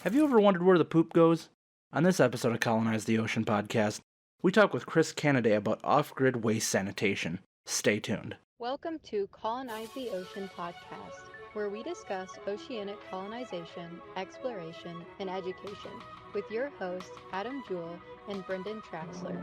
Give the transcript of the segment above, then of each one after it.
Have you ever wondered where the poop goes? On this episode of Colonize the Ocean podcast, we talk with Chris Canaday about off-grid waste sanitation. Stay tuned. Welcome to Colonize the Ocean podcast, where we discuss oceanic colonization, exploration, and education with your hosts Adam Jewell and Brendan Traxler.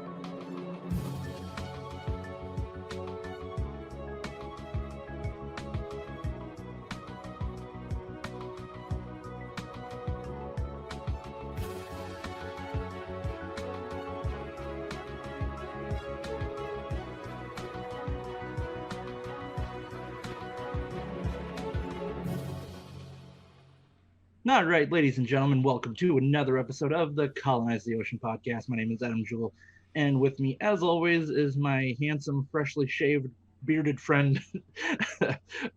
All right, ladies and gentlemen, welcome to another episode of the Colonize the Ocean podcast. My name is Adam Jewell, and with me, as always, is my handsome, freshly shaved, bearded friend,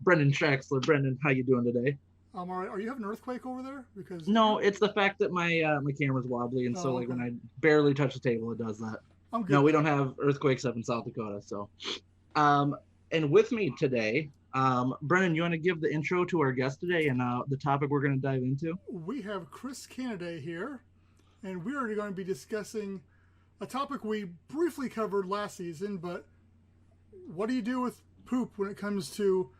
Brendan Traxler. Brendan, how you doing today? All right. Are you having an earthquake over there? Because No, it's the fact that my camera's wobbly, and so okay. when I barely touch the table, it does that. I'm good. No, we don't have earthquakes up in South Dakota. So, and with me today, Brennan, you want to give the intro to our guest today and the topic we're going to dive into? We have Chris Canaday here, and we are going to be discussing a topic we briefly covered last season. But what do you do with poop when it comes to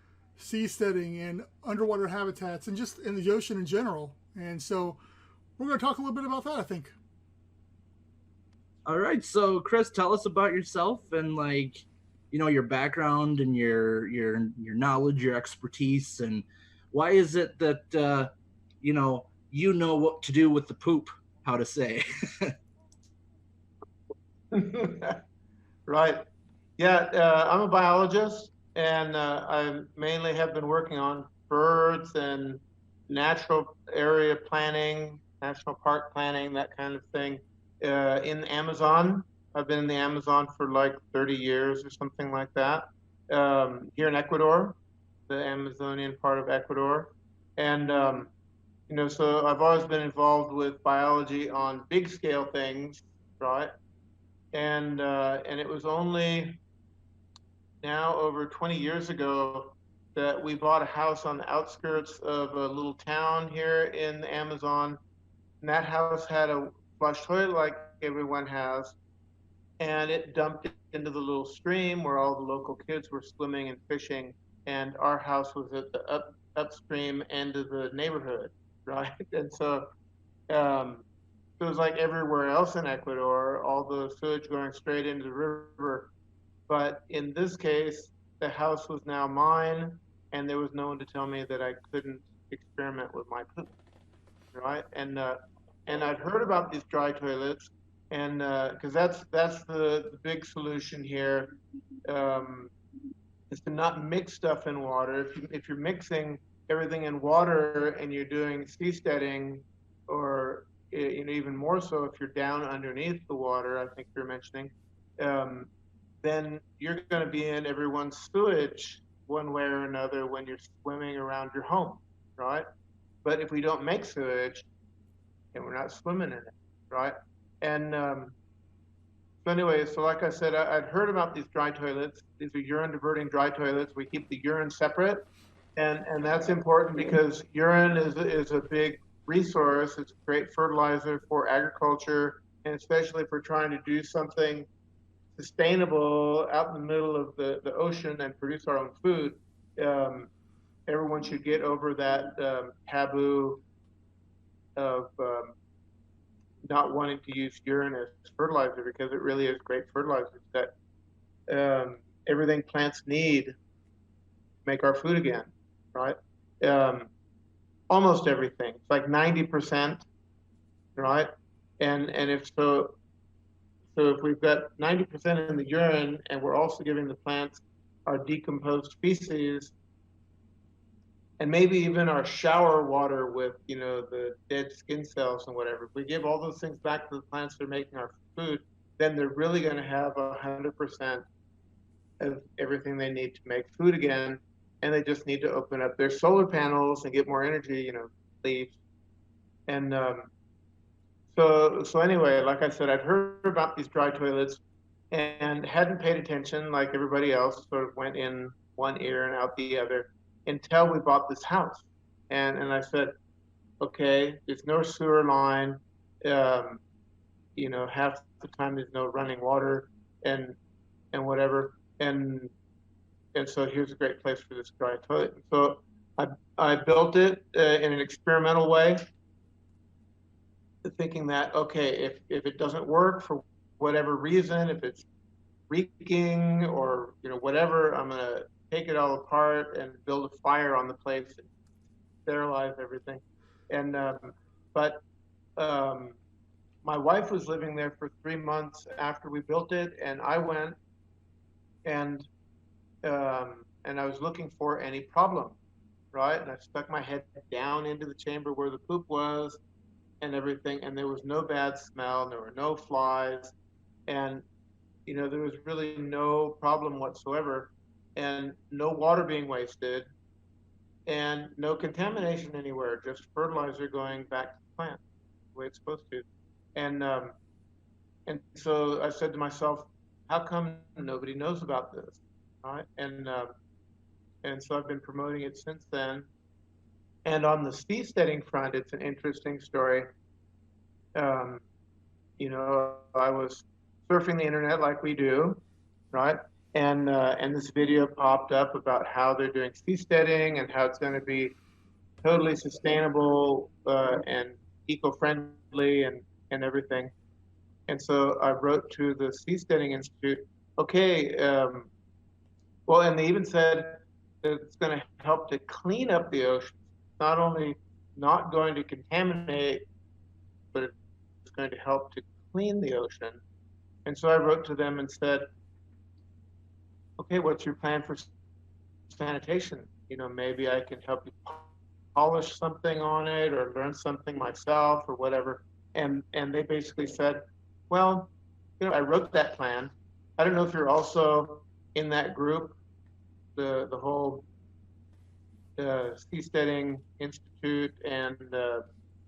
seasteading and underwater habitats and just in the ocean in general? And so we're going to talk a little bit about that, I think. All right, so Chris, tell us about yourself and your background and your knowledge, your expertise, and why is it that you know what to do with the poop, how to say. Right. Yeah, I'm a biologist, and I mainly have been working on birds and natural area planning, national park planning, that kind of thing, in the Amazon. I've been in the Amazon for like 30 years or something like that. Here in Ecuador, the Amazonian part of Ecuador. And, so I've always been involved with biology on big scale things, right? And it was only now over 20 years ago that we bought a house on the outskirts of a little town here in the Amazon. And that house had a flush toilet like everyone has. And it dumped into the little stream where all the local kids were swimming and fishing, and our house was at the upstream end of the neighborhood, right? And so it was like everywhere else in Ecuador, all the sewage going straight into the river. But in this case, the house was now mine, and there was no one to tell me that I couldn't experiment with my poop, right? And I'd heard about these dry toilets. And because that's the big solution here, is to not mix stuff in water. If you're mixing everything in water and you're doing seasteading, or even more so if you're down underneath the water, I think you're mentioning, then you're going to be in everyone's sewage one way or another when you're swimming around your home, right? But if we don't make sewage, then we're not swimming in it, right? And so anyway, so like I said, I'd heard about these dry toilets. These are urine diverting dry toilets. We keep the urine separate, and that's important because urine is a big resource. It's a great fertilizer for agriculture, and especially if we're trying to do something sustainable out in the middle of the ocean and produce our own food. Everyone should get over that taboo of not wanting to use urine as fertilizer, because it really is great fertilizer that everything plants need to make our food again, right? Almost everything. It's like 90%, right? And if so if we've got 90% in the urine and we're also giving the plants our decomposed feces, and maybe even our shower water with, the dead skin cells and whatever. If we give all those things back to the plants that are making our food, then they're really going to have 100% of everything they need to make food again. And they just need to open up their solar panels and get more energy, leaves. And so anyway, like I said, I'd heard about these dry toilets and hadn't paid attention like everybody else, sort of went in one ear and out the other, until we bought this house. And I said, okay, there's no sewer line, um, half the time there's no running water and whatever. And so here's a great place for this dry toilet. And so I built it in an experimental way, thinking that, okay, if it doesn't work for whatever reason, if it's leaking or whatever, I'm gonna take it all apart and build a fire on the place and sterilize everything. And but um, my wife was living there for 3 months after we built it, and I went and I was looking for any problem, right? And I stuck my head down into the chamber where the poop was and everything, and there was no bad smell, and there were no flies, and there was really no problem whatsoever, and no water being wasted, and no contamination anywhere, just fertilizer going back to the plant the way it's supposed to. And so I said to myself, how come nobody knows about this, right? And so I've been promoting it since then. And on the seasteading front, it's an interesting story. Um, I was surfing the internet like we do, right? And this video popped up about how they're doing seasteading and how it's going to be totally sustainable and eco-friendly and everything. And so I wrote to the Seasteading Institute, okay, well, and they even said that it's going to help to clean up the ocean. Not only not going to contaminate, but it's going to help to clean the ocean. And so I wrote to them and said, okay, what's your plan for sanitation? Maybe I can help you polish something on it or learn something myself or whatever. And they basically said, well, I wrote that plan. I don't know if you're also in that group, the whole Seasteading Institute and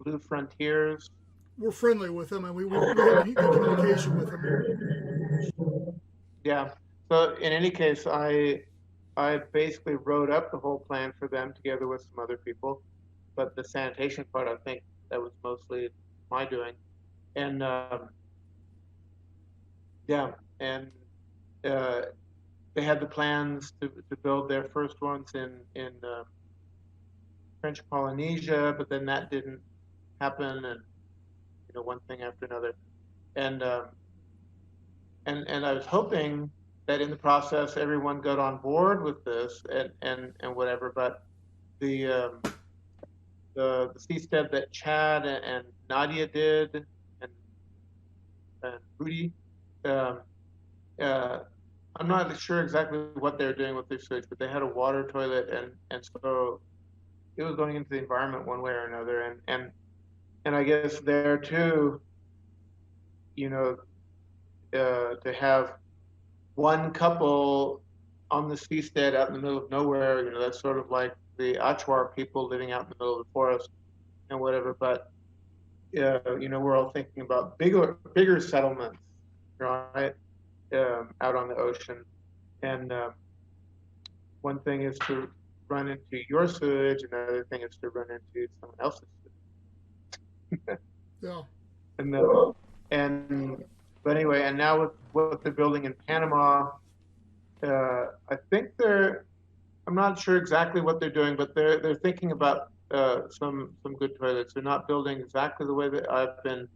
Blue Frontiers. We're friendly with them, and we have good communication with them. Yeah. So in any case, I basically wrote up the whole plan for them together with some other people, but the sanitation part, I think that was mostly my doing. And yeah, and they had the plans to build their first ones in French Polynesia, but then that didn't happen, and one thing after another. And I was hoping that in the process everyone got on board with this and whatever, but the seastead that Chad and Nadia did and Rudy, I'm not sure exactly what they're doing with their sewage, but they had a water toilet, and so it was going into the environment one way or another, and I guess there too, to have one couple on the seastead out in the middle of nowhere, that's sort of like the Achuar people living out in the middle of the forest and whatever. But we're all thinking about bigger settlements, right, out on the ocean. And one thing is to run into your sewage, another thing is to run into someone else's sewage. Yeah. But anyway, and now with what they're building in Panama, I think I'm not sure exactly what they're doing, but they're thinking about some good toilets. They're not building exactly the way that I've been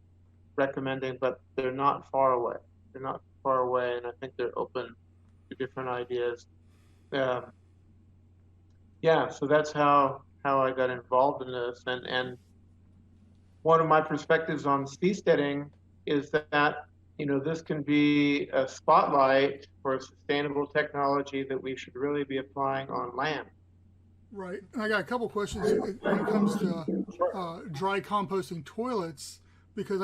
recommending, but they're not far away. They're not far away, and I think they're open to different ideas. Yeah, so that's how I got involved in this, and one of my perspectives on seasteading is that this can be a spotlight for sustainable technology that we should really be applying on land. Right. And I got a couple questions when it comes to dry composting toilets, because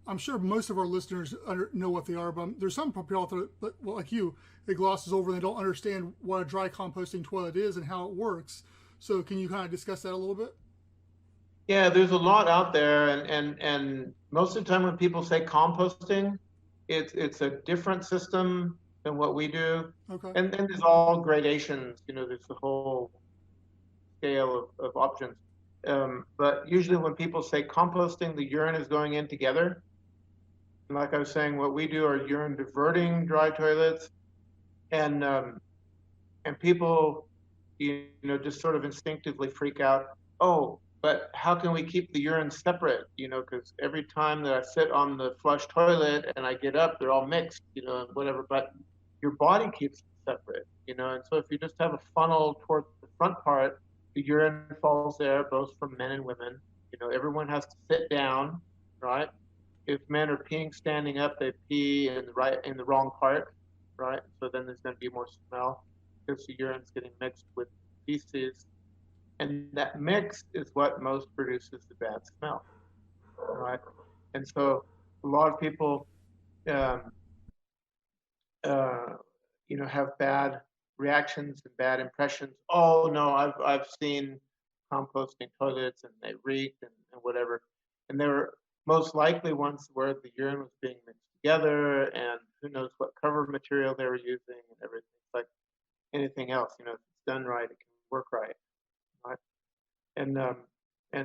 I'm sure most of our listeners know what they are, but there's some people out there, like you, it glosses over and they don't understand what a dry composting toilet is and how it works. So can you kind of discuss that a little bit? Yeah, there's a lot out there, and most of the time when people say composting, it's a different system than what we do. Okay. And then there's all gradations, there's the whole scale of options. But usually when people say composting, the urine is going in together. And like I was saying, what we do are urine diverting dry toilets, and people, just sort of instinctively freak out. Oh, but how can we keep the urine separate? Because every time that I sit on the flush toilet and I get up, they're all mixed, and whatever. But your body keeps it separate, And so if you just have a funnel towards the front part, the urine falls there, both from men and women. Everyone has to sit down, right? If men are peeing standing up, they pee in the wrong part, right? So then there's going to be more smell because the urine's getting mixed with feces, and that mix is what most produces the bad smell, right? And so a lot of people, um, uh, have bad reactions and bad impressions. Oh no, I've seen composting toilets and they reeked and whatever, and they were most likely ones where the urine was being mixed together, and who knows what cover material they were using and everything. It's like anything else, if it's done right, it can work right, right? And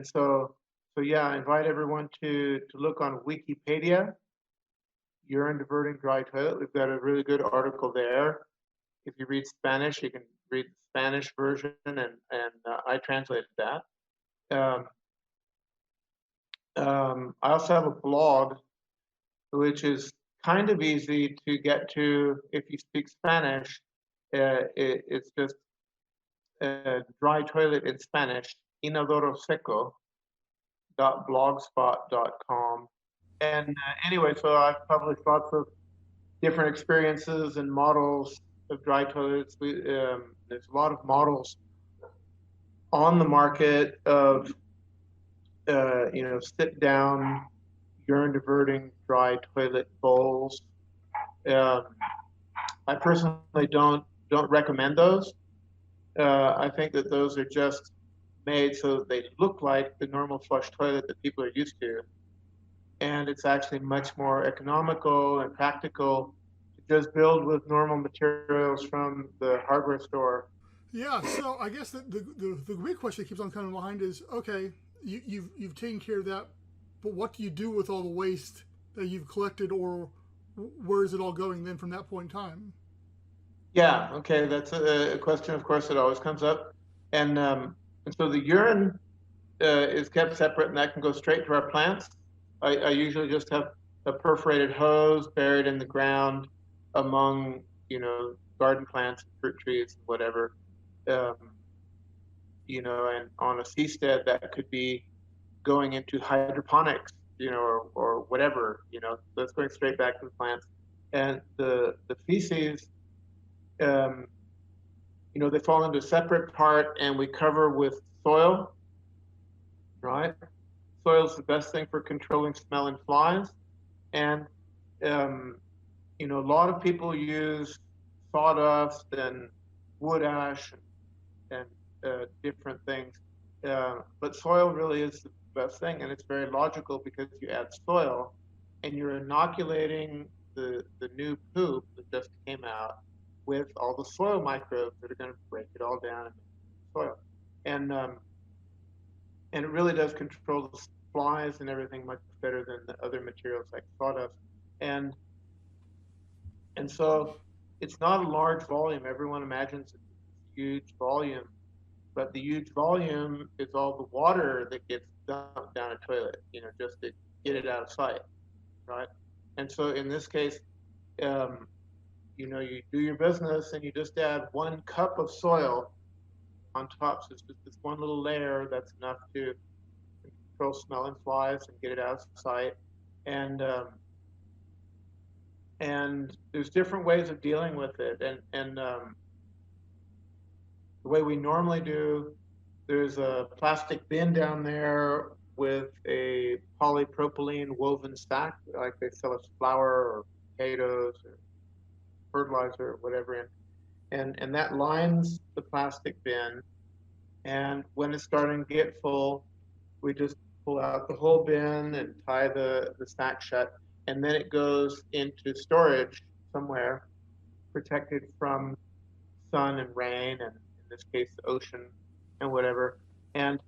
so yeah, I invite everyone to look on Wikipedia, urine diverting dry toilet. We've got a really good article there. If you read Spanish, you can read the Spanish version, and I translated that. Um, I also have a blog, which is kind of easy to get to if you speak Spanish. It's just dry toilet in Spanish, inodoroseco.blogspot.com. And anyway, so I've published lots of different experiences and models of dry toilets. There's a lot of models on the market of sit down urine diverting dry toilet bowls. Um, I personally don't recommend those. I think that those are just made so that they look like the normal flush toilet that people are used to, and it's actually much more economical and practical to just build with normal materials from the hardware store. Yeah, so I guess the big question that keeps on coming behind is, okay, you've taken care of that, but what do you do with all the waste that you've collected, or where is it all going then from that point in time? Yeah, okay, that's a question, of course, that always comes up. And so the urine is kept separate, and that can go straight to our plants. I usually just have a perforated hose buried in the ground among, garden plants, fruit trees, whatever. Um, and on a seastead, that could be going into hydroponics, or whatever, that's going straight back to the plants. And the feces, um, they fall into a separate part, and we cover with soil, right? Soil is the best thing for controlling smell and flies. And, um, a lot of people use sawdust and wood ash and different things. But soil really is the best thing, and it's very logical because you add soil and you're inoculating the new poop that just came out with all the soil microbes that are going to break it all down and make soil. And it really does control the flies and everything much better than the other materials like sawdust. And and so it's not a large volume. Everyone imagines it's a huge volume, but the huge volume is all the water that gets dumped down a toilet, just to get it out of sight, right? And so in this case, um, you do your business and you just add 1 cup of soil on top. So it's just this one little layer that's enough to control smell and flies and get it out of sight. And and there's different ways of dealing with it. And the way we normally do, there's a plastic bin down there with a polypropylene woven sack, like they sell us flour or potatoes or fertilizer or whatever in. And that lines the plastic bin. And when it's starting to get full, we just pull out the whole bin and tie the sack shut. And then it goes into storage somewhere, protected from sun and rain, and in this case, the ocean and whatever. And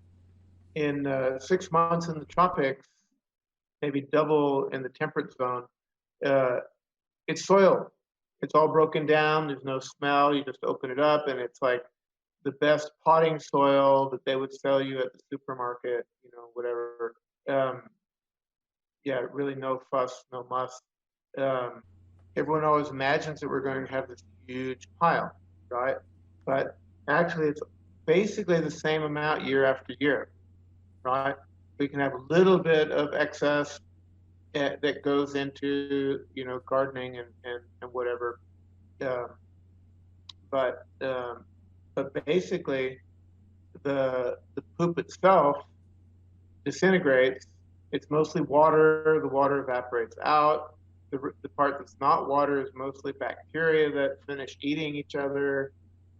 in 6 months in the tropics, maybe double in the temperate zone, uh, it's soil. It's all broken down. There's no smell. You just open it up, and it's like the best potting soil that they would sell you at the supermarket, whatever. Um, yeah, really no fuss, no muss. Um, Everyone always imagines that we're going to have this huge pile, right? But actually, it's basically the same amount year after year, right? We can have a little bit of excess that goes into, gardening and whatever. Um, but um, but basically, the poop itself disintegrates. It's mostly water. The water evaporates out. The part that's not water is mostly bacteria that finish eating each other.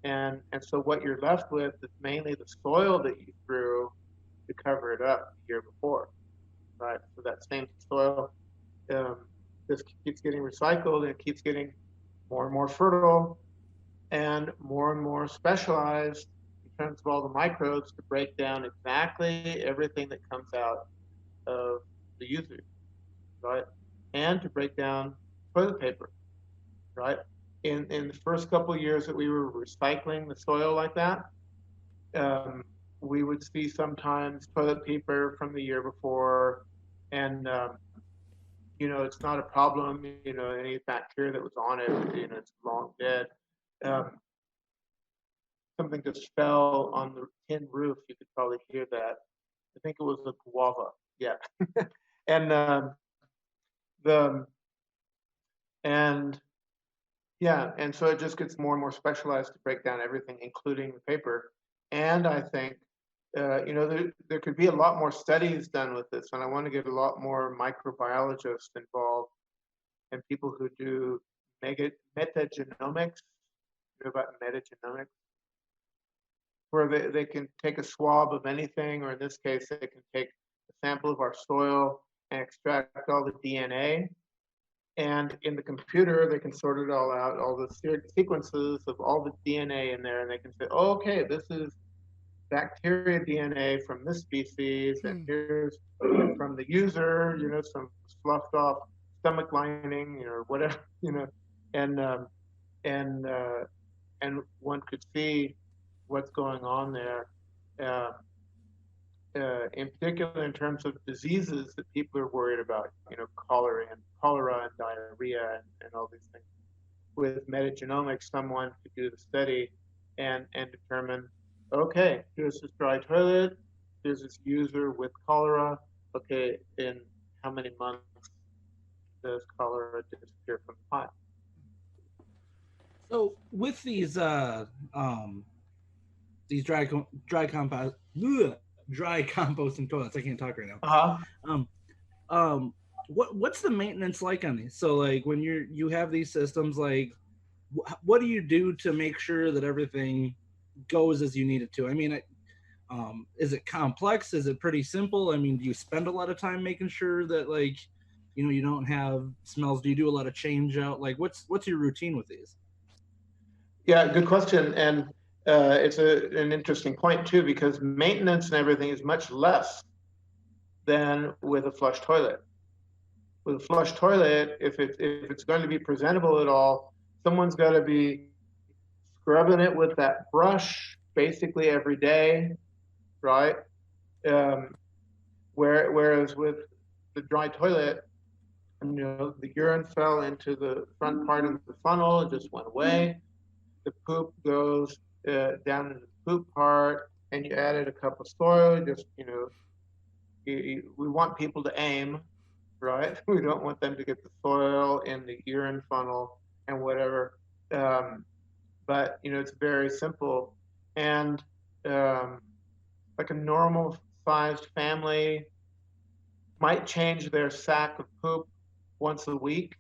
And so what you're left with is mainly the soil that you threw to cover it up the year before, right? So that same soil um, just keeps getting recycled, and it keeps getting more and more fertile and more specialized in terms of all the microbes to break down exactly everything that comes out of the user, right? And to break down toilet paper, right? In the first couple of years that we were recycling the soil like that, um, we would see sometimes toilet paper from the year before, and it's not a problem. Any bacteria that was on it, it's long dead. Um, Something just fell on the tin roof. You could probably hear that. I think it was a guava. Yeah, and the and yeah, and so it just gets more and more specialized to break down everything, including the paper. And I think there could be a lot more studies done with this, and I want to get a lot more microbiologists involved and people who do metagenomics. You know about metagenomics? Where they can take a swab of anything, or in this case, they can take a sample of our soil and extract all the DNA. And in the computer, they can sort it all out, all the sequences of all the DNA in there, and they can say, oh, okay, this is bacteria DNA from this species, and here's from the user, some sloughed off stomach lining, or whatever, and and uh, and one could see what's going on there, uh, in particular in terms of diseases that people are worried about, cholera and diarrhea and all these things. With metagenomics, someone could do the study and determine, okay, here's this dry toilet, here's this user with cholera. Okay, in how many months does cholera disappear from the pile? So with these dry compost dry composting toilets, I can't talk right now. Uh-huh. Um, um, what's the maintenance like on these? So like when you have these systems, like what do you do to make sure that everything goes as you need it to? I mean, is it complex? Is it pretty simple? I mean, do you spend a lot of time making sure that like you don't have smells? Do you do a lot of change out? Like what's your routine with these? Yeah, good question. And it's an interesting point too, because maintenance and everything is much less than with a flush toilet. With a flush toilet, if it's going to be presentable at all, someone's got to be scrubbing it with that brush basically every day, right? Um, whereas with the dry toilet, the urine fell into the front part of the funnel, it just went away. The poop goes down into the poop part, and you added a cup of soil. Just we want people to aim, right? We don't want them to get the soil in the urine funnel and whatever. But it's very simple, and um, like a normal sized family might change their sack of poop once a week.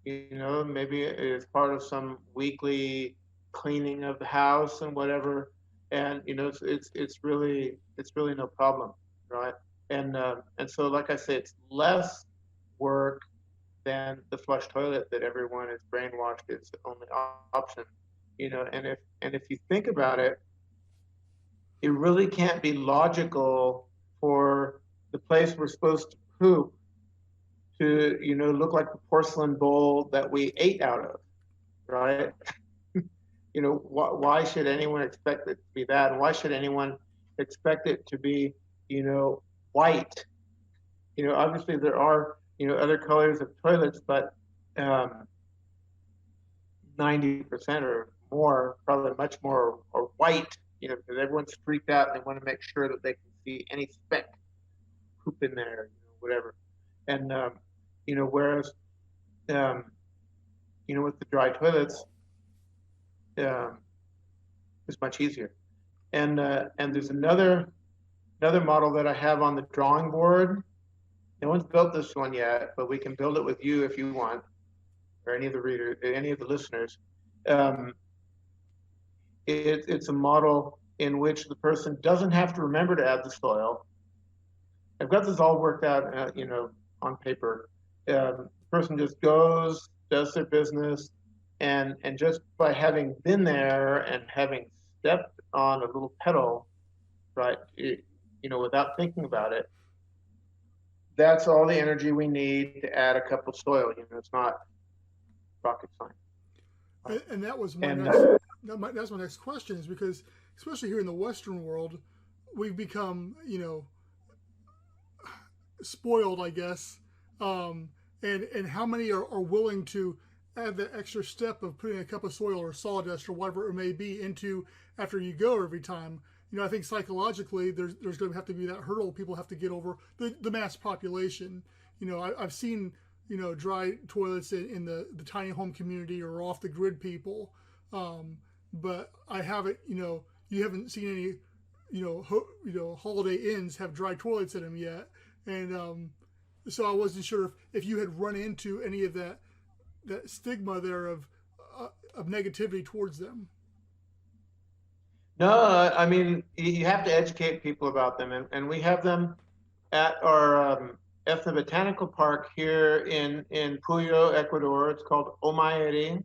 Maybe it's part of some weekly cleaning of the house and whatever. And it's really no problem, right? And so, like I say, it's less work than the flush toilet that everyone is brainwashed is the only option. And if you think about it, it really can't be logical for the place we're supposed to poop to, look like the porcelain bowl that we ate out of, right? Why should anyone expect it to be that? And why should anyone expect it to be, white? Obviously there are, other colors of toilets, but 90% or more, probably much more, are white, because everyone's freaked out and they want to make sure that they can see any speck poop in there, whatever. And, whereas, with the dry toilets, it's much easier. And there's another model that I have on the drawing board. No one's built this one yet, but we can build it with you if you want, or any of the readers, any of the listeners. It's a model in which the person doesn't have to remember to add the soil. I've got this all worked out, on paper. The person just goes, does their business, and just by having been there and having stepped on a little pedal, right, without thinking about it, that's all the energy we need to add a cup of soil. It's not rocket science. And that was that's my next question, is because especially here in the Western world, we've become spoiled, I guess, and how many are willing to add the extra step of putting a cup of soil or sawdust or whatever it may be into after you go every time. I think psychologically there's going to have to be that hurdle people have to get over, the mass population. I've seen dry toilets in the tiny home community or off the grid people, but I haven't you haven't seen any Holiday Inns have dry toilets in them yet, and so I wasn't sure if you had run into any of that stigma there of negativity towards them. No, I mean, you have to educate people about them, and we have them at our ethnobotanical park here in Puyo, Ecuador. It's called Omayeri.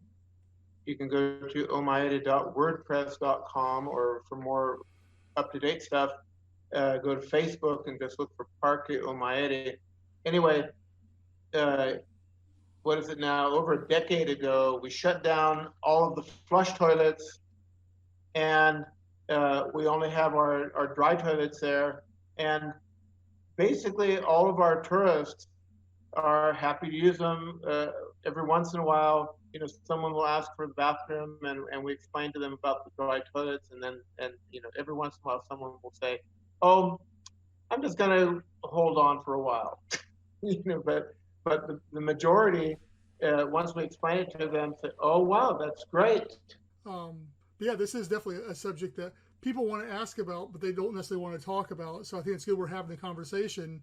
You can go to omayeri.wordpress.com, or for more up-to-date stuff, go to Facebook and just look for Parque Omayeri. Anyway, what is it now? Over a decade ago, we shut down all of the flush toilets, and we only have our dry toilets there. And basically, all of our tourists are happy to use them. Every once in a while, someone will ask for the bathroom, and we explain to them about the dry toilets. And every once in a while, someone will say, "Oh, I'm just going to hold on for a while." But the majority, once we explain it to them, say, "Oh, wow, that's great." Yeah, this is definitely a subject that people want to ask about, but they don't necessarily want to talk about. So I think it's good we're having the conversation,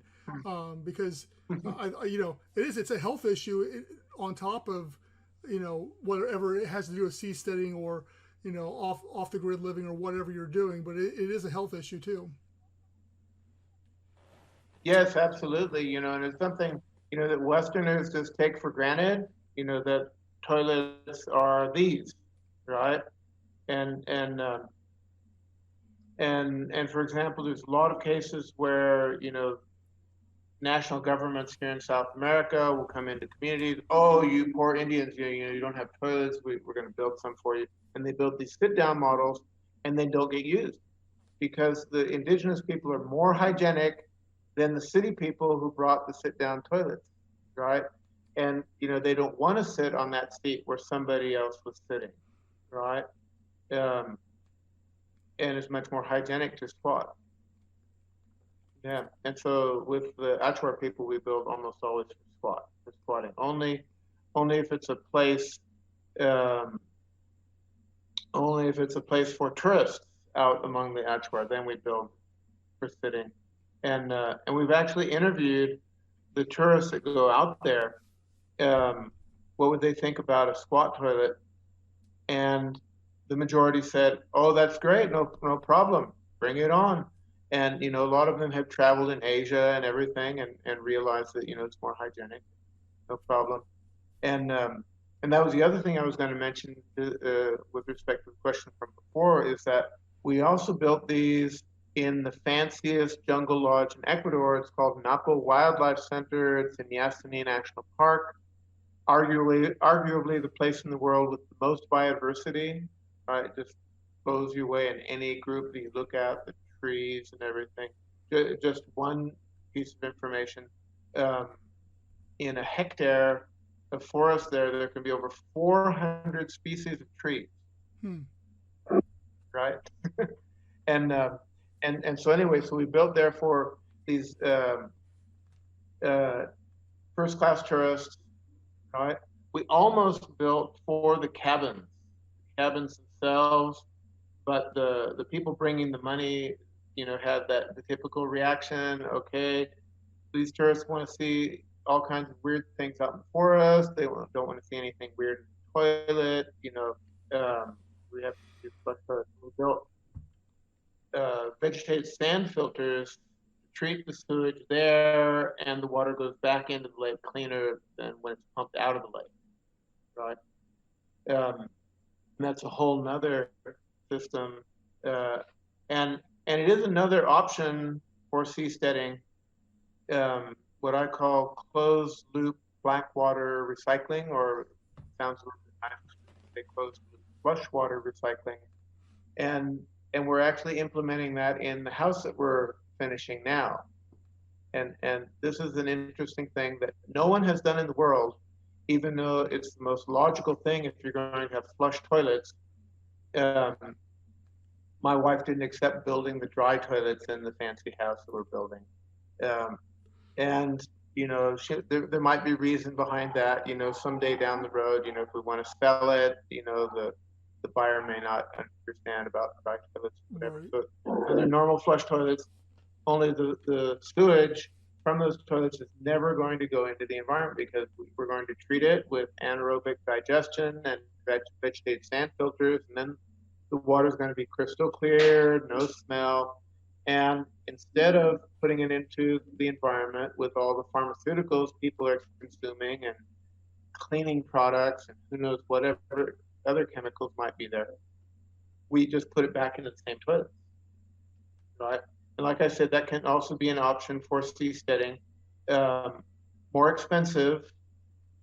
because it's a health issue on top of whatever it has to do with seasteading or off the grid living or whatever you're doing, but it is a health issue too. Yes, absolutely. And it's something that Westerners just take for granted. That toilets are these, right? And for example, there's a lot of cases where national governments here in South America will come into communities. Oh, you poor Indians, you don't have toilets. We're going to build some for you, and they build these sit-down models, and they don't get used because the indigenous people are more hygienic than the city people who brought the sit-down toilets, right? And they don't want to sit on that seat where somebody else was sitting, right? And it's much more hygienic to squat. Yeah, and so with the Achuar people, we build almost always for squatting. Only if it's a place, only if it's a place for tourists out among the Achuar, then we build for sitting. And we've actually interviewed the tourists that go out there. What would they think about a squat toilet? And the majority said, "Oh, that's great, no problem, bring it on." And a lot of them have traveled in Asia and everything, and realized that it's more hygienic, no problem. And that was the other thing I was going to mention with respect to the question from before, is that We also built these in the fanciest jungle lodge in Ecuador. It's called Napo Wildlife Center. It's in Yasuni National Park, arguably the place in the world with the most biodiversity. It just blows you away in any group that you look at, the trees and everything. Just one piece of information. Um, in a hectare of forest there can be over 400 species of trees, Hmm. right? and so anyway, so we built there for these uh, first class tourists, right? We almost built for the cabins themselves, but the people bringing the money, had that the typical reaction. Okay, these tourists want to see all kinds of weird things out in the forest. They don't want to see anything weird in the toilet. We have to do flush toilets. We built vegetated sand filters to treat the sewage there, and the water goes back into the lake cleaner than when it's pumped out of the lake, right? And that's a whole nother system, uh, and it is another option for seasteading, what I call closed loop black water recycling, or sounds a little bit nice, say closed loop flush water recycling, and we're actually implementing that in the house that we're finishing now. And this is an interesting thing that no one has done in the world, even though it's the most logical thing if you're going to have flush toilets. Um, my wife didn't accept building the dry toilets in the fancy house that we're building. Um, and there might be reason behind that. Someday down the road, if we want to sell it, the buyer may not understand about dry toilets, whatever. Right. So the normal flush toilets, only the sewage from those toilets is never going to go into the environment because we're going to treat it with anaerobic digestion and vegetated sand filters, and then the water is going to be crystal clear, no smell. And instead of putting it into the environment with all the pharmaceuticals people are consuming and cleaning products and who knows whatever other chemicals might be there, we just put it back into the same toilet, right? And like I said, that can also be an option for seasteading. More expensive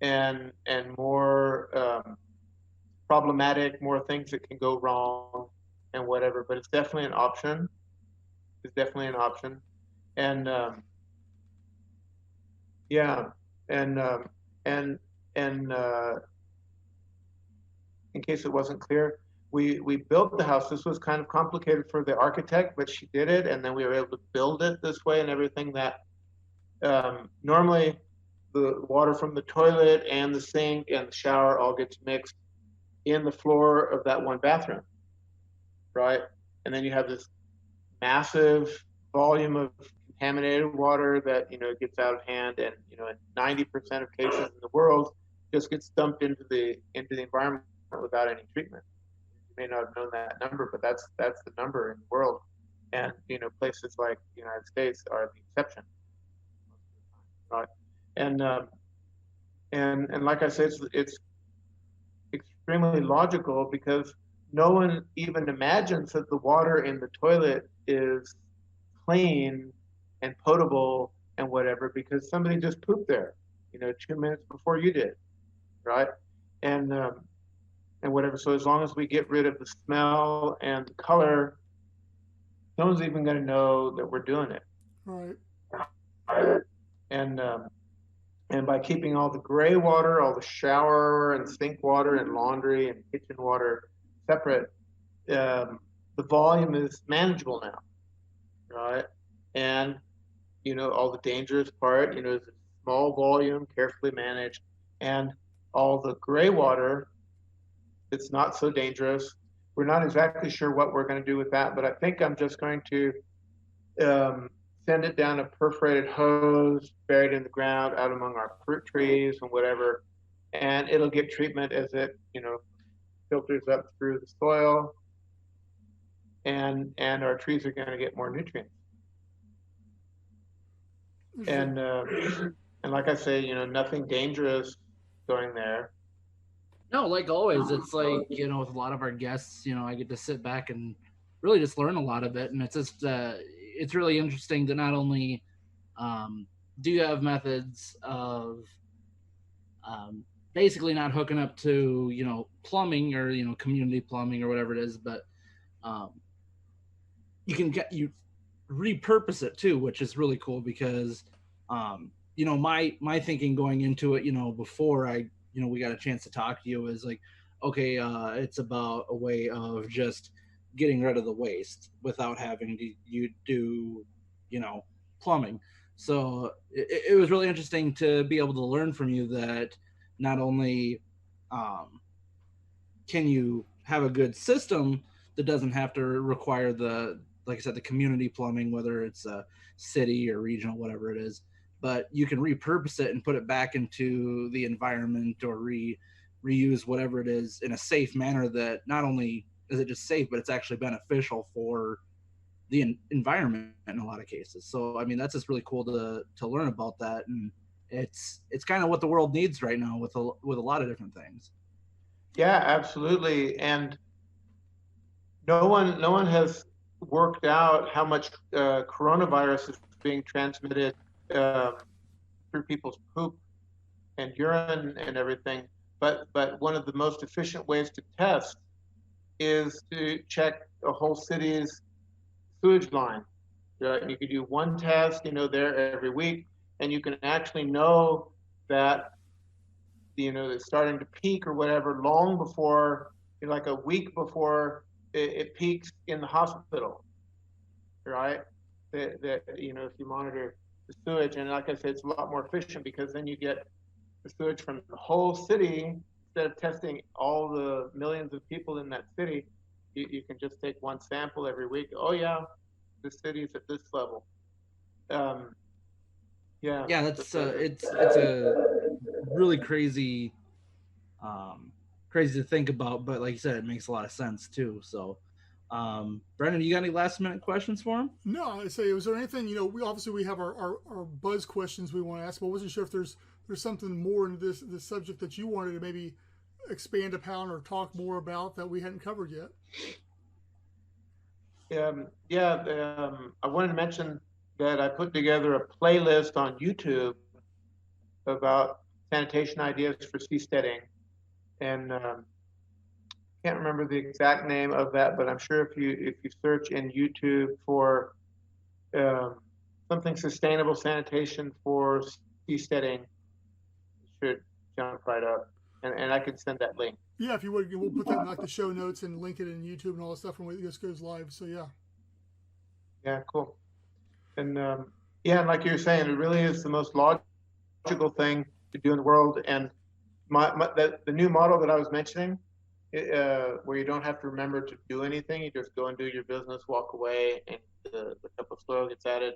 and more problematic, more things that can go wrong and whatever, but it's definitely an option. It's definitely an option. And yeah, and and and in case it wasn't clear, we built the house. This was kind of complicated for the architect, but she did it, and then we were able to build it this way and everything. That normally the water from the toilet and the sink and the shower all gets mixed in the floor of that one bathroom, right? And then you have this massive volume of contaminated water that gets out of hand, and in 90% of cases in the world just gets dumped into the environment without any treatment. You may not have known that number, but that's the number in the world. And places like the United States are the exception, right? And like I said, it's extremely logical because no one even imagines that the water in the toilet is clean and potable and whatever because somebody just pooped there, 2 minutes before you did, right? And whatever. So as long as we get rid of the smell and the color, no one's even going to know that we're doing it. Right. And by keeping all the gray water, all the shower and sink water and laundry and kitchen water separate, the volume is manageable now, right? And all the dangerous part, is a small volume, carefully managed, and all the gray water, it's not so dangerous. We're not exactly sure what we're going to do with that, but I think I'm just going to send it down a perforated hose buried in the ground out among our fruit trees and whatever, and it'll get treatment as it filters up through the soil, and our trees are going to get more nutrients. And like I say, nothing dangerous going there. No, like always, it's like with a lot of our guests, I get to sit back and really just learn a lot of it. And it's just it's really interesting to not only do you have methods of um, basically not hooking up to plumbing or community plumbing or whatever it is, but um, you repurpose it too, which is really cool because my thinking going into it, before I we got a chance to talk to you is like, okay, it's about a way of just getting rid of the waste without having to you do plumbing. So it was really interesting to be able to learn from you that not only um, can you have a good system that doesn't have to require the, like I said, the community plumbing, whether it's a city or regional, whatever it is, but you can repurpose it and put it back into the environment or reuse whatever it is in a safe manner that not only is it just safe, but it's actually beneficial for the environment in a lot of cases. So I mean, that's just really cool to learn about that, and it's kind of what the world needs right now with a lot of different things. Yeah, absolutely. And no one has worked out how much coronavirus is being transmitted um, through people's poop and urine and everything. But one of the most efficient ways to test is to check a whole city's sewage line. Right? You could do one test, there every week, and you can actually know that it's starting to peak or whatever long before, like a week before it peaks in the hospital, right? That if you monitor the sewage, and like I said, it's a lot more efficient because then you get the sewage from the whole city instead of testing all the millions of people in that city. You can just take one sample every week. Oh yeah, the city's at this level. Um, yeah, Yeah, that's it's a really um crazy to think about, but like you said, it makes a lot of sense too. So Brendan, you got any last minute questions for him? No, I say, was there anything, we obviously we have our buzz questions we want to ask, but I wasn't sure if there's something more in this subject that you wanted to maybe expand upon or talk more about that we hadn't covered yet. Yeah, I wanted to mention that I put together a playlist on YouTube about sanitation ideas for seasteading, and can't remember the exact name of that, but I'm sure if you search in YouTube for um, something sustainable sanitation for seasteading, it should jump right up, and I can send that link. Yeah, if you would, we'll put that in like the show notes and link it in YouTube and all that stuff when this goes live. So yeah. Yeah, cool. And yeah, and like you're saying, it really is the most logical thing to do in the world. And the new model that I was mentioning, where you don't have to remember to do anything, you just go and do your business, walk away, and the cup of soil gets added.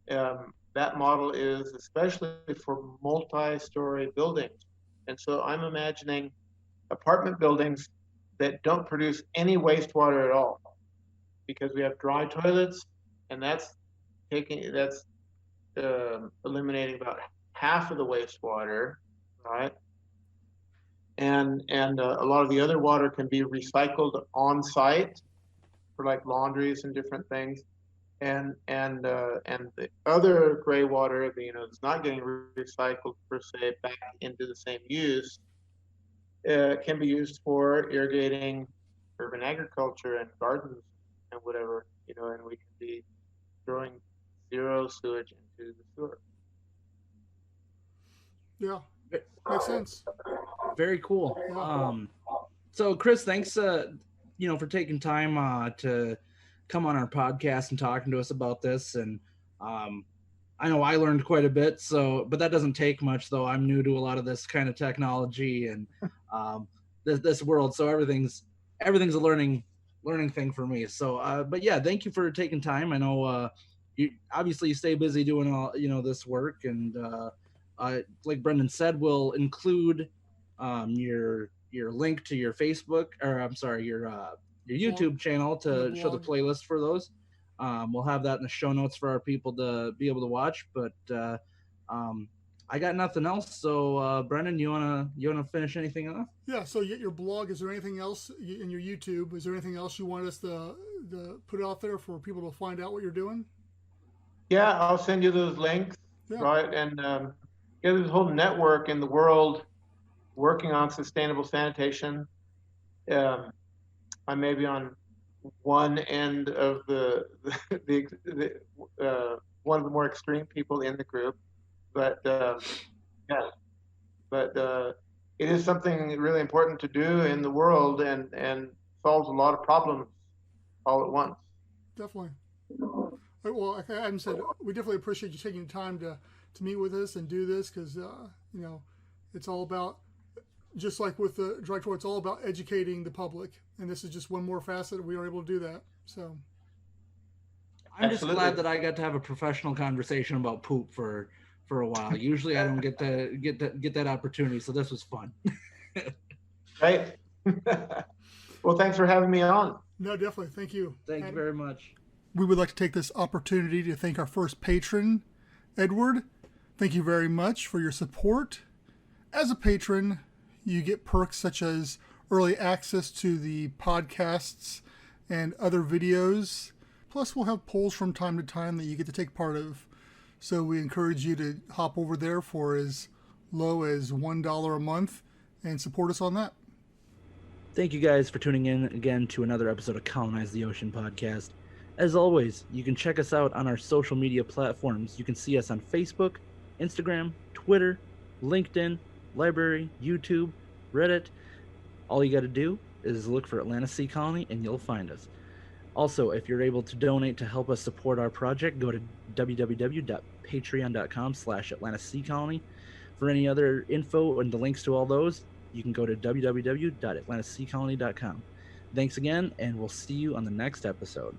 That model is especially for multi-story buildings. And so I'm imagining apartment buildings that don't produce any wastewater at all because we have dry toilets, and that's eliminating about half of the wastewater, right? And a lot of the other water can be recycled on site for like laundries and different things. And the other gray water, that's not getting recycled per se back into the same use, can be used for irrigating urban agriculture and gardens and whatever, and we can be throwing zero sewage into the sewer. Yeah, makes sense. Very cool. Yeah. So Chris, thanks for taking time to come on our podcast and talking to us about this. And I know I learned quite a bit, but that doesn't take much, though. I'm new to a lot of this kind of technology and this world, so everything's a learning thing for me. So but yeah, thank you for taking time. I know you obviously you stay busy doing all this work, and like Brendan said, we'll include your link to your Facebook, or I'm sorry, your YouTube channel to show the playlist for those. We'll have that in the show notes for our people to be able to watch. But I got nothing else. So, Brendan, you wanna finish anything off? Yeah. So your blog. Is there anything else in your YouTube? Is there anything else you want us to put out there for people to find out what you're doing? Yeah, I'll send you those links, Yeah. right? And yeah, there's a whole network in the world working on sustainable sanitation. Um, I may be on one end of one of the more extreme people in the group, but yeah, but it is something really important to do in the world and solves a lot of problems all at once. Definitely. Well, like Adam said, we definitely appreciate you taking the time to meet with us and do this because you know it's all about, just like with the drug tour, it's all about educating the public, and this is just one more facet. We are able to do that. So I'm just Absolutely. glad that I got to have a professional conversation about poop for a while. Usually, I don't get that opportunity, so this was fun. Right. Well, thanks for having me on. no, definitely, thank you. Thank you very much. We would like to take this opportunity to thank our first patron, Edward. Thank you very much for your support. As a patron, you get perks such as early access to the podcasts and other videos. Plus, we'll have polls from time to time that you get to take part of. So we encourage you to hop over there for as low as $1 a month and support us on that. Thank you guys for tuning in again to another episode of Colonize the Ocean podcast. As always, you can check us out on our social media platforms. You can see us on Facebook, Instagram, Twitter, LinkedIn, Library, YouTube, Reddit. All you got to do is look for Atlantis Sea Colony and you'll find us. Also, if you're able to donate to help us support our project, go to www.patreon.com/Atlantis Sea Colony. For any other info and the links to all those, you can go to www.atlantisseacolony.com. Thanks again, and we'll see you on the next episode.